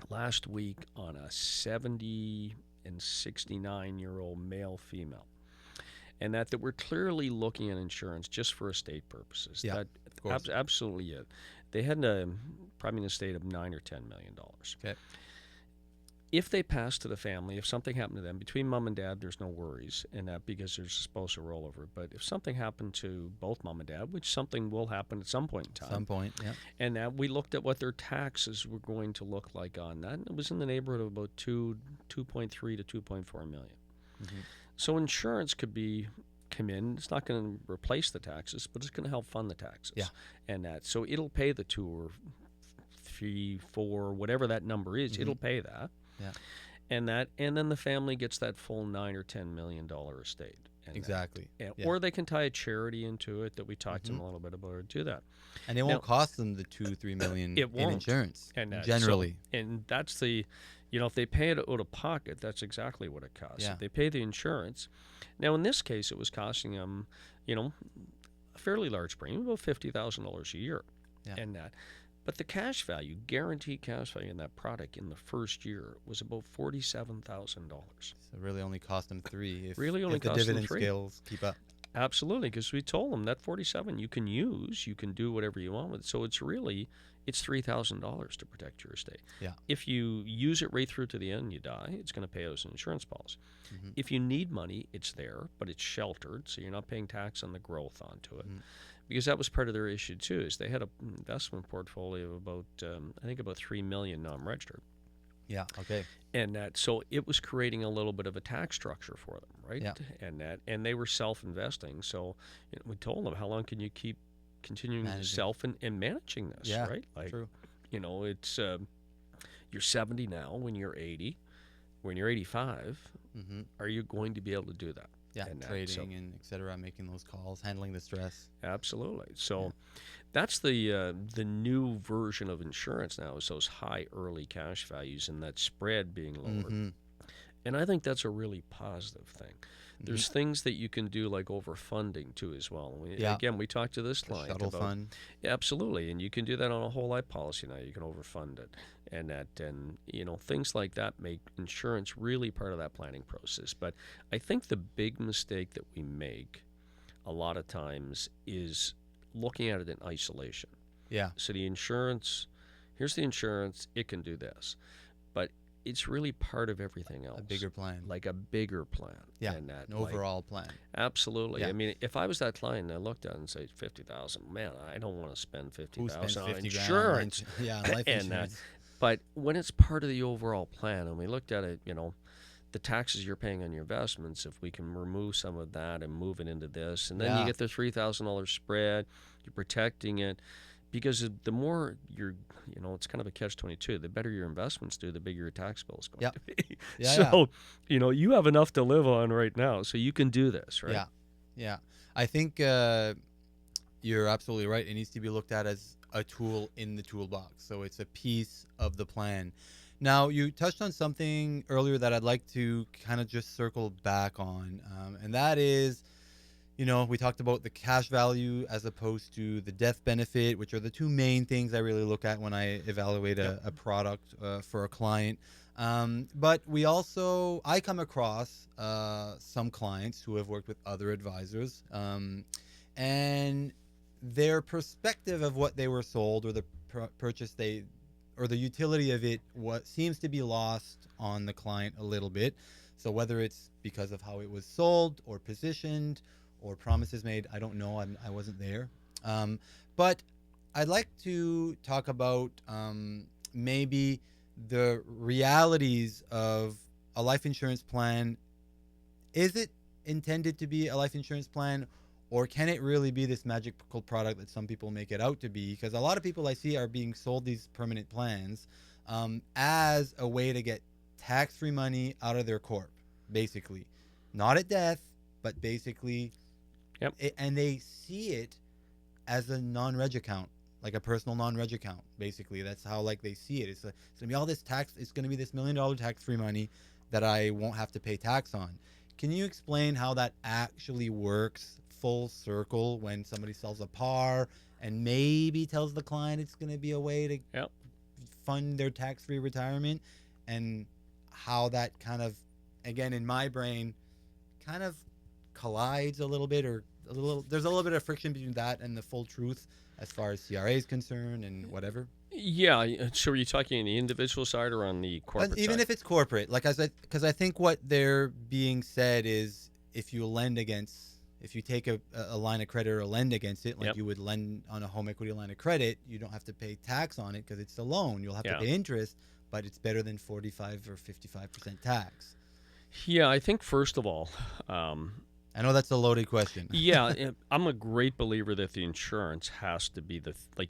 Speaker 2: last week on a 70 and 69-year-old male female, and that we're clearly looking at insurance just for estate purposes.
Speaker 1: Yeah,
Speaker 2: That absolutely it. They had probably an estate of $9 or $10 million.
Speaker 1: Okay.
Speaker 2: If they pass to the family, if something happened to them, between mom and dad, there's no worries in that, because there's supposed to rollover. But if something happened to both mom and dad, which something will happen at some point in time.
Speaker 1: Some point, yeah.
Speaker 2: And that we looked at what their taxes were going to look like on that. And it was in the neighborhood of about 2.3 to 2.4 million.
Speaker 1: Mm-hmm.
Speaker 2: So insurance could come in. It's not going to replace the taxes, but it's going to help fund the taxes.
Speaker 1: Yeah.
Speaker 2: And that. So it'll pay the 2 or 3, 4, whatever that number is. Mm-hmm. It'll pay that.
Speaker 1: Yeah.
Speaker 2: And then the family gets that full $9 or $10 million estate.
Speaker 1: Exactly.
Speaker 2: Or they can tie a charity into it that we talked to them a little bit about, or do that.
Speaker 1: And it won't cost them the $2-3 million
Speaker 2: in
Speaker 1: insurance.
Speaker 2: And
Speaker 1: generally.
Speaker 2: And that's the, if they pay it out of pocket, that's exactly what it costs.
Speaker 1: Yeah.
Speaker 2: If they pay the insurance. Now, in this case, it was costing them, a fairly large premium, about $50,000 a year.
Speaker 1: Yeah.
Speaker 2: And that. But the cash value, guaranteed cash value in that product in the first year was about $47,000.
Speaker 1: So really only cost them $3 if
Speaker 2: the
Speaker 1: dividend scales keep up.
Speaker 2: Absolutely, because we told them that 47 you can use, you can do whatever you want with it. So it's $3,000 to protect your estate.
Speaker 1: Yeah.
Speaker 2: If you use it right through to the end and you die, it's going to pay out as an insurance policy. Mm-hmm. If you need money, it's there, but it's sheltered, so you're not paying tax on the growth onto it. Mm-hmm. Because that was part of their issue too, is they had an investment portfolio of about, I think about $3 million non-registered.
Speaker 1: Yeah. Okay.
Speaker 2: And so it was creating a little bit of a tax structure for them, right?
Speaker 1: Yeah.
Speaker 2: And they were self-investing. So we told them, how long can you keep continuing to self and managing this, right? Like,
Speaker 1: true.
Speaker 2: It's you're 70 now. When you're 80, when you're 85,
Speaker 1: mm-hmm.
Speaker 2: are you going to be able to do that?
Speaker 1: Yeah, trading and et cetera, making those calls, handling the stress.
Speaker 2: Absolutely. So that's the new version of insurance now, is those high early cash values and that spread being lowered. Mm-hmm. And I think that's a really positive thing. Mm-hmm. There's things that you can do, like overfunding too as well. Again, we talked to this client
Speaker 1: shuttle
Speaker 2: about
Speaker 1: fund.
Speaker 2: Yeah, absolutely, and you can do that on a whole life policy now. You can overfund it, and things like that make insurance really part of that planning process. But I think the big mistake that we make a lot of times is looking at it in isolation.
Speaker 1: Yeah.
Speaker 2: So the insurance, here's the insurance, it can do this, but it's really part of everything else.
Speaker 1: A bigger plan.
Speaker 2: Like a bigger plan.
Speaker 1: Yeah, an overall plan.
Speaker 2: Absolutely.
Speaker 1: Yeah.
Speaker 2: I mean, if I was that client and I looked at it and said, $50,000, man, I don't want to spend $50,000 on insurance.
Speaker 1: Life insurance.
Speaker 2: But when it's part of the overall plan, and we looked at it, the taxes you're paying on your investments, if we can remove some of that and move it into this, and then you get the $3,000 spread, you're protecting it. Because the more you're, it's kind of a catch-22. The better your investments do, the bigger your tax bill is going to be. So, you have enough to live on right now, so you can do this, right?
Speaker 1: Yeah. I think you're absolutely right. It needs to be looked at as a tool in the toolbox. So it's a piece of the plan. Now, you touched on something earlier that I'd like to kind of just circle back on, and that is, we talked about the cash value as opposed to the death benefit, which are the two main things I really look at when I evaluate a product for a client. But I come across some clients who have worked with other advisors, and their perspective of what they were sold, or the purchase or the utility of it, what seems to be lost on the client a little bit. So whether it's because of how it was sold or positioned or promises made, I don't know. I wasn't there. But I'd like to talk about maybe the realities of a life insurance plan. Is it intended to be a life insurance plan, or can it really be this magical product that some people make it out to be? Because a lot of people I see are being sold these permanent plans as a way to get tax-free money out of their corp, basically. Not at death, but basically,
Speaker 2: Yep.
Speaker 1: and they see it as a non-reg account, like a personal non-reg account. Basically, that's how like they see it. It's gonna be all this tax. It's gonna be this $1 million tax-free money that I won't have to pay tax on. Can you explain how that actually works full circle when somebody sells a par and maybe tells the client it's gonna be a way to
Speaker 2: Yep.
Speaker 1: fund their tax-free retirement, and how that kind of, again, in my brain, kind of collides a little bit, or there's a little bit of friction between that and the full truth as far as CRA is concerned and whatever.
Speaker 2: Yeah. So are you talking on the individual side or on the corporate
Speaker 1: Even
Speaker 2: side?
Speaker 1: if it's corporate, like because I think what they're being said is if you take a line of credit or a lend against it, like
Speaker 2: Yep.
Speaker 1: you would lend on a home equity line of credit, you don't have to pay tax on it because it's a loan. You'll have to
Speaker 2: Yeah.
Speaker 1: pay interest, but it's better than 45 or 55% tax.
Speaker 2: Yeah, I think first of all,
Speaker 1: I know that's a loaded question.
Speaker 2: yeah, I'm a great believer that the insurance has to be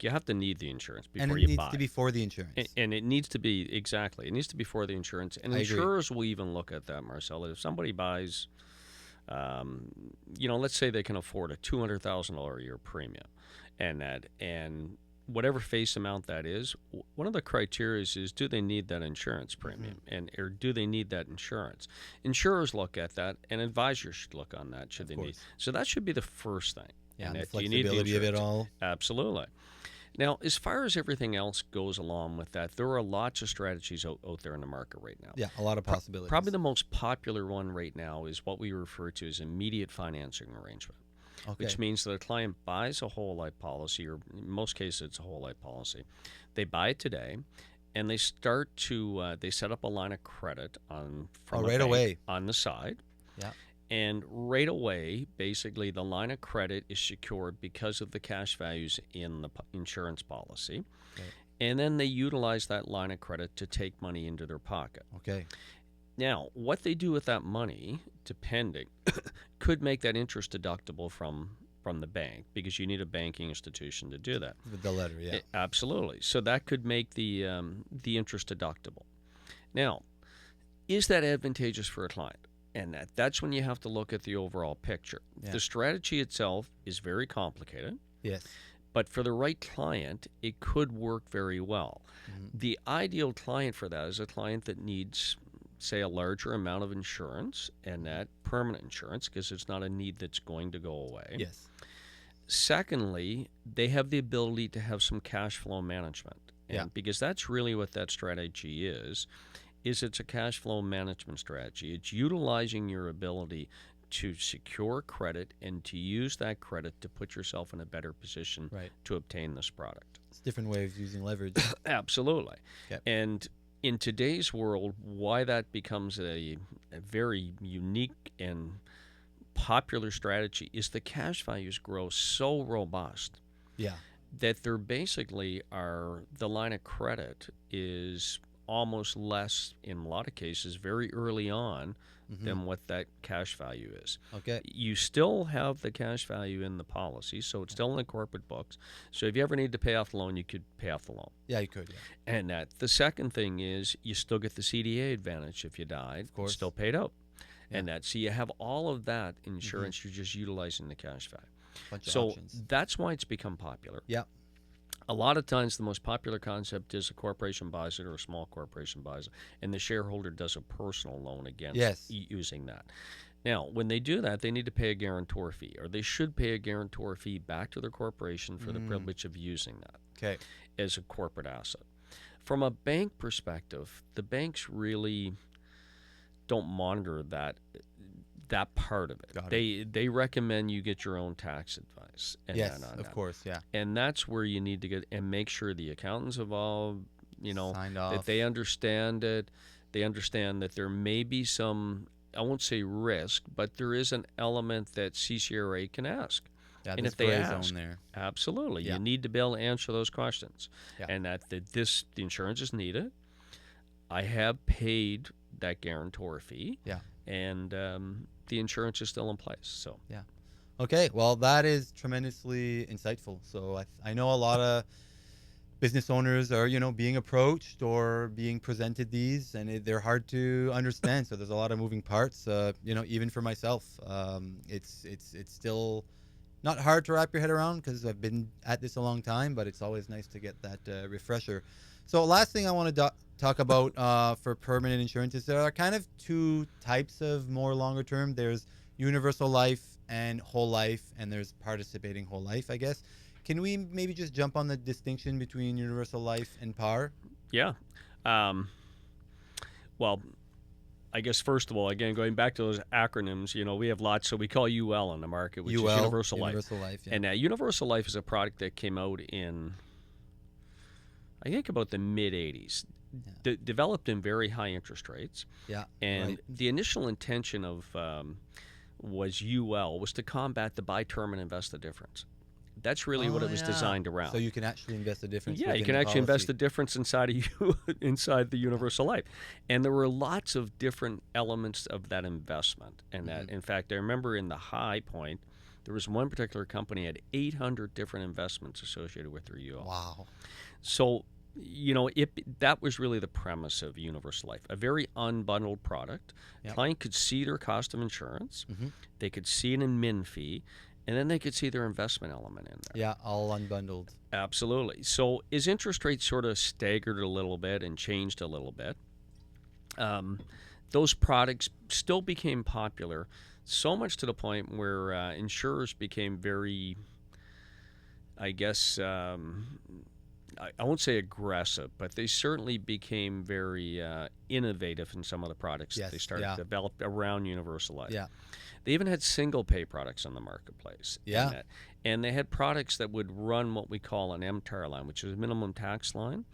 Speaker 2: you have to need the insurance
Speaker 1: And
Speaker 2: before
Speaker 1: it
Speaker 2: you
Speaker 1: needs
Speaker 2: buy.
Speaker 1: to be for the insurance.
Speaker 2: And it needs to be, exactly, it needs to be for the insurance. And
Speaker 1: I agree.
Speaker 2: insurers will even look at that, Marcel. If somebody buys, let's say they can afford a $200,000 a year premium, and whatever face amount that is, one of the criteria is do they need that insurance premium, or do they need that insurance? Insurers look at that, and advisors should look on that. Should
Speaker 1: Of
Speaker 2: they
Speaker 1: course.
Speaker 2: need? So that should be the first thing.
Speaker 1: Yeah,
Speaker 2: And
Speaker 1: and the
Speaker 2: that, do you need the
Speaker 1: flexibility of it
Speaker 2: insurance?
Speaker 1: all.
Speaker 2: Absolutely. Now, as far as everything else goes along with that, there are lots of strategies out there in the market right now.
Speaker 1: Yeah, a lot of possibilities.
Speaker 2: Probably the most popular one right now is what we refer to as immediate financing arrangement,
Speaker 1: Okay.
Speaker 2: which means that a client buys a whole life policy, or in most cases it's a whole life policy. They buy it today, and they start to they set up a line of credit from a
Speaker 1: right
Speaker 2: bank
Speaker 1: away.
Speaker 2: on the side.
Speaker 1: Yeah.
Speaker 2: And right away, basically, the line of credit is secured because of the cash values in the insurance policy.
Speaker 1: Okay.
Speaker 2: And then they utilize that line of credit to take money into their pocket.
Speaker 1: Okay.
Speaker 2: Now, what they do with that money, depending, could make that interest deductible from the bank, because you need a banking institution to do that.
Speaker 1: With the letter, yeah.
Speaker 2: Absolutely. So that could make the interest deductible. Now, is that advantageous for a client? And that's when you have to look at the overall picture.
Speaker 1: Yeah.
Speaker 2: The strategy itself is very complicated,
Speaker 1: Yes.
Speaker 2: but for the right client, it could work very well.
Speaker 1: Mhm.
Speaker 2: The ideal client for that is a client that needs, say, a larger amount of insurance, and that permanent insurance, because it's not a need that's going to go away.
Speaker 1: Yes.
Speaker 2: Secondly, they have the ability to have some cash flow management. And
Speaker 1: Yeah.
Speaker 2: because that's really what that strategy is it's a cash flow management strategy. It's utilizing your ability to secure credit and to use that credit to put yourself in a better position
Speaker 1: Right.
Speaker 2: to obtain this product.
Speaker 1: It's different way of using leverage.
Speaker 2: Absolutely.
Speaker 1: Yep.
Speaker 2: And in today's world, why that becomes a very unique and popular strategy is the cash values grow so robust
Speaker 1: Yeah.
Speaker 2: that they're basically the line of credit is almost less, in a lot of cases, very early on than what that cash value is.
Speaker 1: Okay.
Speaker 2: You still have the cash value in the policy, so it's still in the corporate books. So if you ever need to pay off the loan, you could pay off the loan.
Speaker 1: Yeah, you could. Yeah.
Speaker 2: And the second thing is you still get the CDA advantage if you died.
Speaker 1: Of course.
Speaker 2: It's still paid out.
Speaker 1: Yeah.
Speaker 2: And so you have all of that insurance. You're just utilizing the cash value.
Speaker 1: Bunch of
Speaker 2: So
Speaker 1: options.
Speaker 2: that's why it's become popular.
Speaker 1: Yeah.
Speaker 2: A lot of times the most popular concept is a corporation buys it or a small corporation buys it, and the shareholder does a personal loan against
Speaker 1: Yes.
Speaker 2: using that. Now, when they do that, they need to pay a guarantor fee, or they should pay a guarantor fee back to their corporation for the privilege of using that
Speaker 1: Okay.
Speaker 2: as a corporate asset. From a bank perspective, the banks really don't monitor that part of it.
Speaker 1: Got it.
Speaker 2: They recommend you get your own tax advice. And
Speaker 1: Yes,
Speaker 2: that on
Speaker 1: of
Speaker 2: that.
Speaker 1: course. Yeah.
Speaker 2: And that's where you need to get and make sure the accountants involved,
Speaker 1: Signed off.
Speaker 2: that they understand it. They understand that there may be some, I won't say risk, but there is an element that CCRA can ask.
Speaker 1: Yeah,
Speaker 2: and
Speaker 1: there's
Speaker 2: if they
Speaker 1: gray
Speaker 2: ask,
Speaker 1: zone there.
Speaker 2: absolutely,
Speaker 1: Yeah.
Speaker 2: you need to be able to answer those questions.
Speaker 1: Yeah.
Speaker 2: And that the insurance is needed. I have paid that guarantor fee.
Speaker 1: Yeah.
Speaker 2: And the insurance is still in place. So
Speaker 1: Okay, well, that is tremendously insightful. So I know a lot of business owners are, being approached or being presented these, and they're hard to understand. So there's a lot of moving parts. Even for myself, it's still not hard to wrap your head around because I've been at this a long time. But it's always nice to get that refresher. So last thing I want to talk about for permanent insurance is there are kind of two types of more longer term. There's universal life and whole life, and there's participating whole life, I guess. Can we maybe just jump on the distinction between universal life and par?
Speaker 2: Yeah. Um, well, I guess first of all, again, going back to those acronyms, we have lots. So we call UL on the market, which is Universal Life.
Speaker 1: Universal Life, yeah.
Speaker 2: And Universal Life is a product that came out in, I think, about the mid 80s. Yeah. Developed in very high interest rates.
Speaker 1: Yeah.
Speaker 2: And
Speaker 1: right.
Speaker 2: the initial intention of was UL was to combat the buy term and invest the difference. That's really what it was designed around.
Speaker 1: So you can actually invest the difference.
Speaker 2: Yeah, you can actually invest the difference inside of you, inside the universal life. And there were lots of different elements of that investment. And that, in fact, I remember in the high point, there was one particular company had 800 different investments associated with their UL.
Speaker 1: Wow.
Speaker 2: So, that was really the premise of Universal Life, a very unbundled product. Yep. Client could see their cost of insurance. They could see an admin fee. And then they could see their investment element in there.
Speaker 1: Yeah, all unbundled.
Speaker 2: Absolutely. So as interest rates sort of staggered a little bit and changed a little bit, those products still became popular, so much to the point where insurers became very, I guess, I won't say aggressive, but they certainly became very innovative in some of the products that they started to develop around Universal Life.
Speaker 1: Yeah.
Speaker 2: They even had single pay products on the marketplace.
Speaker 1: Yeah.
Speaker 2: And they had products that would run what we call an MTAR line, which is a minimum tax line.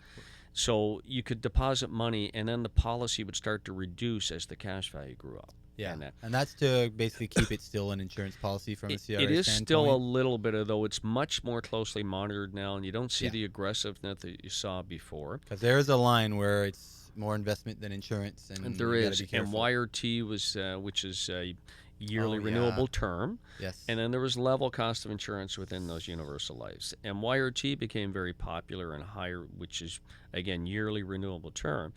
Speaker 2: So you could deposit money, and then the policy would start to reduce as the cash value grew up.
Speaker 1: Yeah, and that's to basically keep it still an insurance policy from a CRA
Speaker 2: It is
Speaker 1: standpoint.
Speaker 2: still a little bit of, though it's much more closely monitored now, and you don't see the aggressiveness that you saw before.
Speaker 1: Because there is a line where it's more investment than insurance, and
Speaker 2: there is. And YRT was, which is a yearly renewable term.
Speaker 1: Yes.
Speaker 2: And then there was level cost of insurance within those universal lives. And YRT became very popular and higher, which is, again, yearly renewable term,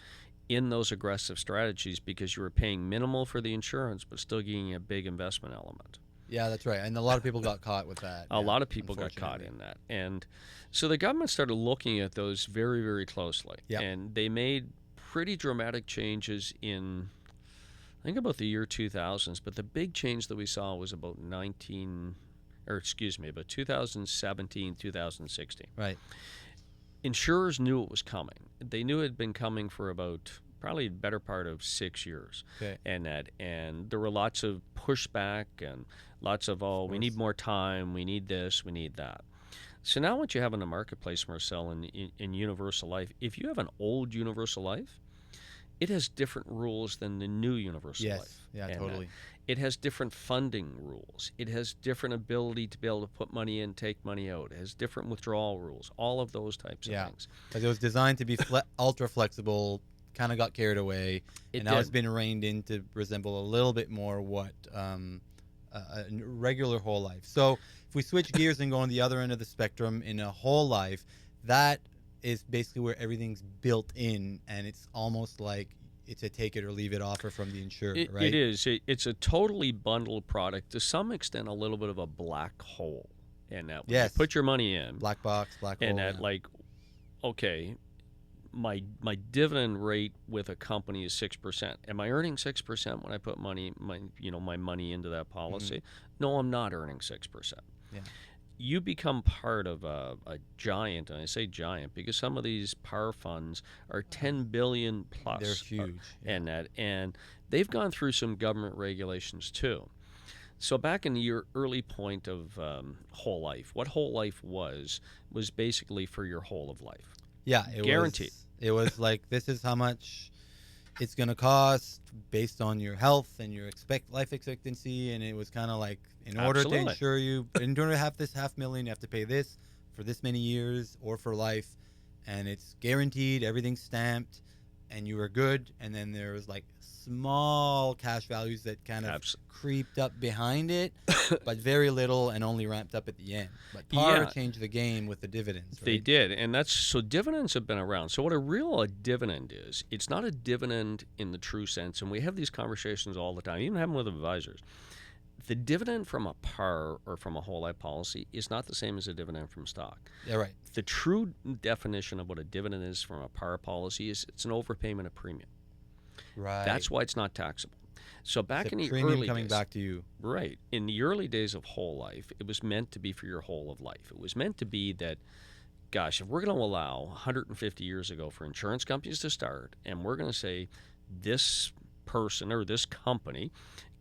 Speaker 2: in those aggressive strategies because you were paying minimal for the insurance but still getting a big investment element.
Speaker 1: Yeah, that's right. And a lot of people got caught with that.
Speaker 2: A lot of people got caught in that. And so the government started looking at those very, very closely.
Speaker 1: Yeah.
Speaker 2: And they made pretty dramatic changes in, I think, about the year 2000s, but the big change that we saw was about 2017, 2016.
Speaker 1: Right.
Speaker 2: Insurers knew it was coming. They knew it had been coming for about probably the better part of 6 years.
Speaker 1: Okay.
Speaker 2: And there were lots of pushback and lots of we need more time, we need this, we need that. So now what you have in the marketplace, Marcel, in Universal Life, if you have an old Universal Life, it has different rules than the new Universal Life.
Speaker 1: Yeah, totally.
Speaker 2: It has different funding rules. It has different ability to be able to put money in, take money out. It has different withdrawal rules, all of those types of things.
Speaker 1: Because it was designed to be ultra flexible, kind of got carried away, and now it's been reined in to resemble a little bit more what a regular whole life. So if we switch gears and go on the other end of the spectrum in a whole life, that is basically where everything's built in, and it's almost like it's a take it or leave it offer from the insurer, right?
Speaker 2: It is. It's a totally bundled product, to some extent a little bit of a black hole. And that when you put your money in.
Speaker 1: Black box, black hole.
Speaker 2: And that okay, my dividend rate with a company is 6%. Am I earning 6% when I put my money into that policy? No, I'm not earning 6%.
Speaker 1: Yeah.
Speaker 2: You become part of a giant, and I say giant because some of these par funds are 10 billion plus.
Speaker 1: They're huge.
Speaker 2: And they've gone through some government regulations too. So back in your early point of whole life, what whole life was basically for your whole of life.
Speaker 1: Yeah, it
Speaker 2: guaranteed.
Speaker 1: It was like, this is how much it's going to cost based on your health and your life expectancy, and it was kind of like, in order to insure you, in order to have this $500,000, you have to pay this for this many years or for life, and it's guaranteed, everything's stamped, and you were good, and then there was like small cash values that kind of
Speaker 2: Abs-
Speaker 1: creeped up behind it, but very little and only ramped up at the end. But par
Speaker 2: Yeah,
Speaker 1: changed the game with the dividends,
Speaker 2: they
Speaker 1: right?
Speaker 2: did, and that's so dividends have been around. So what a dividend is, it's not a dividend in the true sense, and we have these conversations all the time, even have them with advisors. The dividend from a par or from a whole life policy is not the same as a dividend from stock.
Speaker 1: Yeah, right.
Speaker 2: The true definition of what a dividend is from a par policy is it's an overpayment of premium.
Speaker 1: Right.
Speaker 2: That's why it's not taxable. So back
Speaker 1: It's a
Speaker 2: in the
Speaker 1: premium
Speaker 2: early
Speaker 1: coming
Speaker 2: days,
Speaker 1: back to you.
Speaker 2: right, in the early days of whole life, it was meant to be for your whole of life. It was meant to be that, gosh, if we're going to allow 150 years ago for insurance companies to start, and we're going to say this person or this company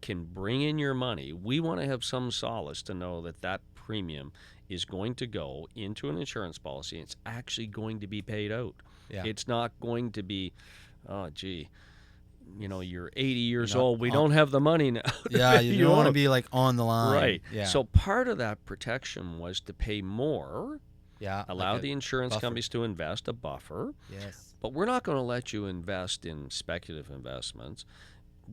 Speaker 2: can bring in your money, we want to have some solace to know that that premium is going to go into an insurance policy. It's actually going to be paid out.
Speaker 1: Yeah.
Speaker 2: It's not going to be, oh, gee, you're 80 years
Speaker 1: You're not
Speaker 2: old. We don't have the money now.
Speaker 1: Yeah, you don't want to be like on the line.
Speaker 2: Right.
Speaker 1: Yeah.
Speaker 2: So part of that protection was to pay more,
Speaker 1: yeah.
Speaker 2: allow
Speaker 1: like
Speaker 2: the insurance
Speaker 1: buffer.
Speaker 2: companies to invest a buffer.
Speaker 1: Yes.
Speaker 2: But we're not going to let you invest in speculative investments.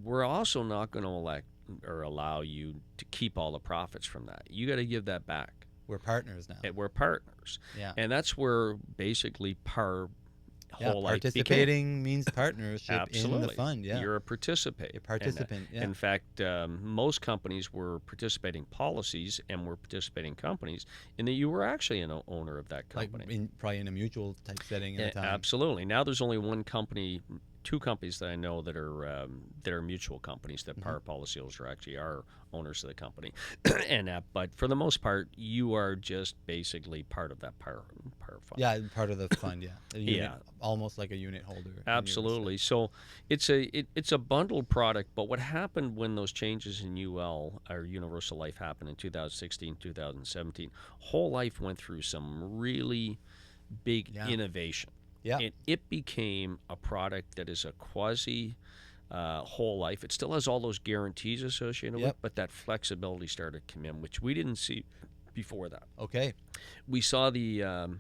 Speaker 2: We're also not going to elect or allow you to keep all the profits from that. You got to give that back.
Speaker 1: We're partners now.
Speaker 2: We're partners.
Speaker 1: Yeah.
Speaker 2: And that's where basically whole life became.
Speaker 1: Participating means partnership
Speaker 2: Absolutely.
Speaker 1: in the fund. Yeah.
Speaker 2: You're a participant.
Speaker 1: A participant. Yeah.
Speaker 2: In fact, most companies were participating policies and were participating companies in that you were actually an owner of that company.
Speaker 1: Like probably in a mutual type setting at the time.
Speaker 2: Absolutely. Now there's only one company, two companies that I know that are mutual companies that par policyholders actually are owners of the company, but for the most part, you are just basically part of that par fund.
Speaker 1: Yeah, part of the fund. Yeah.
Speaker 2: Yeah.
Speaker 1: Almost like a unit holder.
Speaker 2: Absolutely. So it's a bundled product. But what happened when those changes in UL or Universal Life happened in 2016, 2017? Whole Life went through some really big innovation.
Speaker 1: Yeah.
Speaker 2: And it became a product that is a quasi whole life. It still has all those guarantees associated with it, but that flexibility started to come in, which we didn't see before that.
Speaker 1: Okay.
Speaker 2: We saw the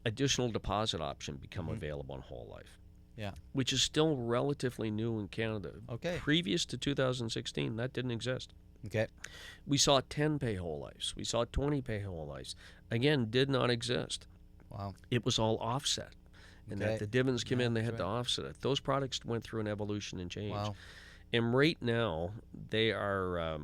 Speaker 2: additional deposit option become available in whole life.
Speaker 1: Yeah.
Speaker 2: Which is still relatively new in Canada.
Speaker 1: Okay.
Speaker 2: Previous to 2016, that didn't exist.
Speaker 1: Okay.
Speaker 2: We saw 10-pay whole lives. We saw 20-pay whole lives. Again, did not exist.
Speaker 1: Wow.
Speaker 2: It was all offset. And that the dividends came in, they had to offset it. Those products went through an evolution and change.
Speaker 1: Wow.
Speaker 2: And right now, they are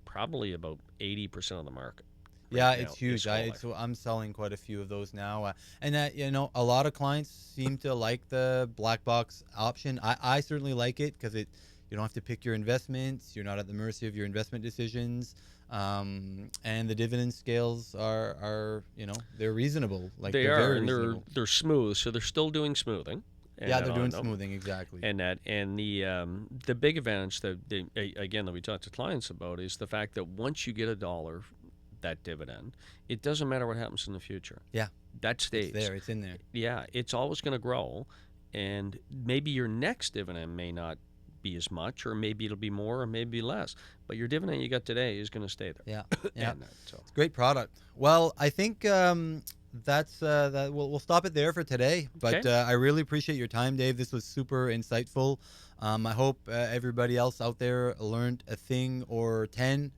Speaker 2: probably about 80% of the market.
Speaker 1: Yeah, it's huge. I'm selling quite a few of those now, and that a lot of clients seem to like the black box option. I certainly like it because you don't have to pick your investments. You're not at the mercy of your investment decisions. And the dividend scales are they're reasonable. Like
Speaker 2: they're
Speaker 1: very
Speaker 2: and
Speaker 1: reasonable.
Speaker 2: they're smooth, so they're still doing smoothing.
Speaker 1: Yeah, they're doing smoothing, exactly.
Speaker 2: And the big advantage that we talk to clients about is the fact that once you get $1, that dividend, it doesn't matter what happens in the future.
Speaker 1: Yeah,
Speaker 2: that stays
Speaker 1: it's there. It's in there.
Speaker 2: Yeah, it's always going to grow, and maybe your next dividend may not be as much, or maybe it'll be more, or maybe less. But your dividend you got today is going to stay there.
Speaker 1: Yeah, yeah.
Speaker 2: So.
Speaker 1: It's a great product. Well, I think that's that. We'll stop it there for today. But I really appreciate your time, Dave. This was super insightful. I hope everybody else out there learned a thing or 10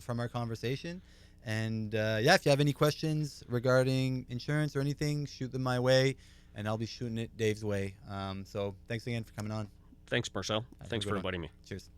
Speaker 1: from our conversation. And if you have any questions regarding insurance or anything, shoot them my way, and I'll be shooting it Dave's way. So thanks again for coming on.
Speaker 2: Thanks, Marcel. Thanks for inviting me.
Speaker 1: Cheers.